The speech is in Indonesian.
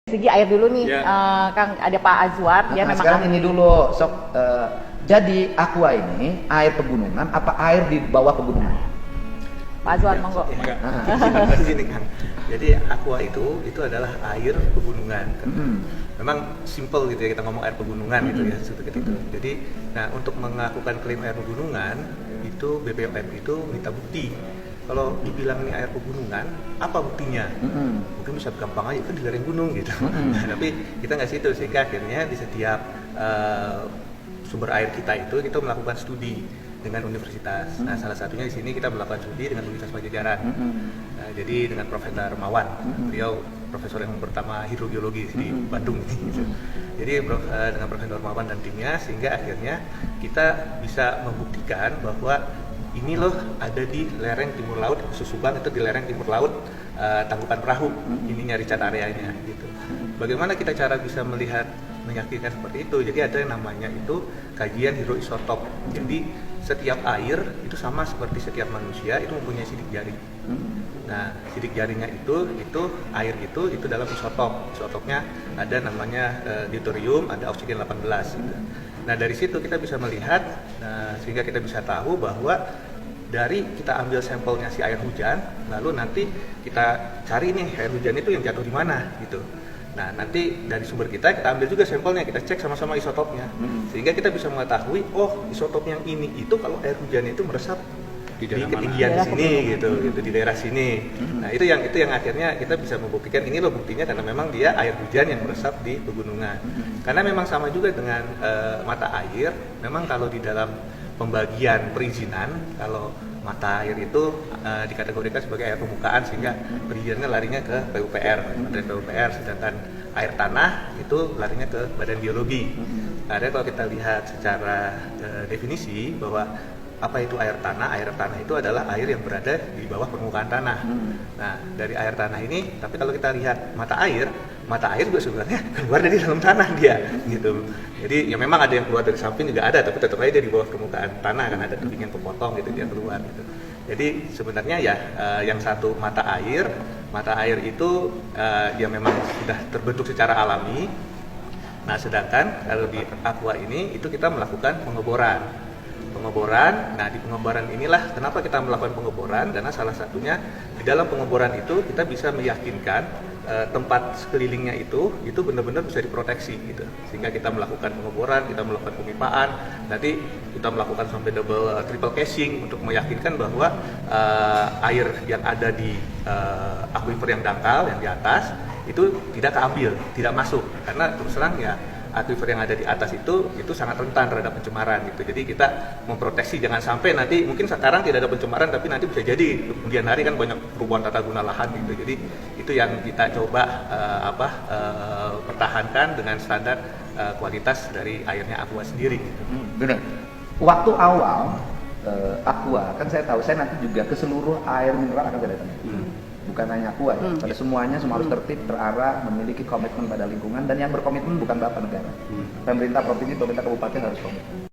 Segi air dulu nih, Kang, ada Pak Azwar, dia memang sekarang ini dulu, sok. Jadi Aqua ini air pegunungan apa air di bawah pegunungan? Pak Azwar, monggo. Gini Kang, jadi Aqua itu adalah air pegunungan. Memang simple gitu ya kita ngomong air pegunungan gitu ya, seperti itu. Jadi, nah untuk melakukan klaim air pegunungan itu BPOM itu minta bukti. Kalau dibilang ini air pegunungan, apa buktinya? Mungkin bisa gampang aja, kan di lereng gunung gitu. Nah, tapi kita nggak situ, sehingga akhirnya di setiap sumber air kita itu kita melakukan studi dengan universitas. Nah, salah satunya di sini kita melakukan studi dengan Universitas Pajajaran. Nah, jadi dengan Profesor Mawan, beliau profesor yang pertama hidrogeologi di Bandung. Gitu. Jadi dengan Profesor Mawan dan timnya, sehingga akhirnya kita bisa membuktikan bahwa ini loh ada di lereng timur laut, khusus Subang itu di lereng timur laut Tangkuban Perahu, ininya Richard areanya gitu. Bagaimana kita cara bisa melihat meyakinkan seperti itu? Jadi ada yang namanya itu kajian hidroisotop. Jadi setiap air itu sama seperti setiap manusia itu mempunyai sidik jari. Nah, sidik jarinya itu air itu dalam isotop. Isotopnya ada namanya deuterium, ada oksigen 18 gitu. Nah, dari situ kita bisa melihat, sehingga kita bisa tahu bahwa dari kita ambil sampelnya si air hujan, lalu nanti kita cari nih air hujan itu yang jatuh di mana gitu. Nah, nanti dari sumber kita ambil juga sampelnya, kita cek sama-sama isotopnya, sehingga kita bisa mengetahui, oh isotop yang ini itu kalau air hujan itu meresap di ketinggian sini gitu di daerah sini. Nah, itu yang akhirnya kita bisa membuktikan ini loh buktinya, karena memang dia air hujan yang meresap di pegunungan. Karena memang sama juga dengan mata air, memang kalau di dalam pembagian perizinan, kalau mata air itu dikategorikan sebagai air permukaan, sehingga perizinannya larinya ke PUPR, Kementerian PUPR, sedangkan air tanah itu larinya ke Badan Geologi. Karena kalau kita lihat secara definisi bahwa apa itu air tanah? Air tanah itu adalah air yang berada di bawah permukaan tanah. Nah, dari air tanah ini, tapi kalau kita lihat mata air juga sebenarnya keluar dari dalam tanah dia, gitu. Jadi ya memang ada yang keluar dari samping juga ada, tapi tetap aja dia di bawah permukaan tanah, kan ada tebing yang kepotong gitu dia keluar gitu. Jadi sebenarnya ya yang satu mata air itu ya memang sudah terbentuk secara alami. Nah, sedangkan kalau di Aqua ini itu kita melakukan pengeboran. Nah di pengeboran inilah kenapa kita melakukan pengeboran, karena salah satunya di dalam pengeboran itu kita bisa meyakinkan tempat sekelilingnya itu benar-benar bisa diproteksi gitu, sehingga kita melakukan pengeboran, kita melakukan pemipaan, nanti kita melakukan sampai triple casing untuk meyakinkan bahwa air yang ada di aquifer yang dangkal yang di atas itu tidak keambil, tidak masuk, karena terus terang ya aquifer yang ada di atas itu sangat rentan terhadap pencemaran gitu. Jadi kita memproteksi jangan sampai nanti mungkin sekarang tidak ada pencemaran, tapi nanti bisa jadi kemudian hari kan banyak perubahan tata guna lahan gitu. Jadi itu yang kita coba pertahankan dengan standar kualitas dari airnya Aqua sendiri gitu. Benar. Waktu awal Aqua, kan saya tahu, saya nanti juga ke seluruh air mineral akan saya datang. Bukan hanya Aqua ya, pada semuanya semua harus tertib, terarah, memiliki komitmen pada lingkungan, dan yang berkomitmen bukan bapak negara. Pemerintah provinsi, pemerintah kabupaten harus komitmen.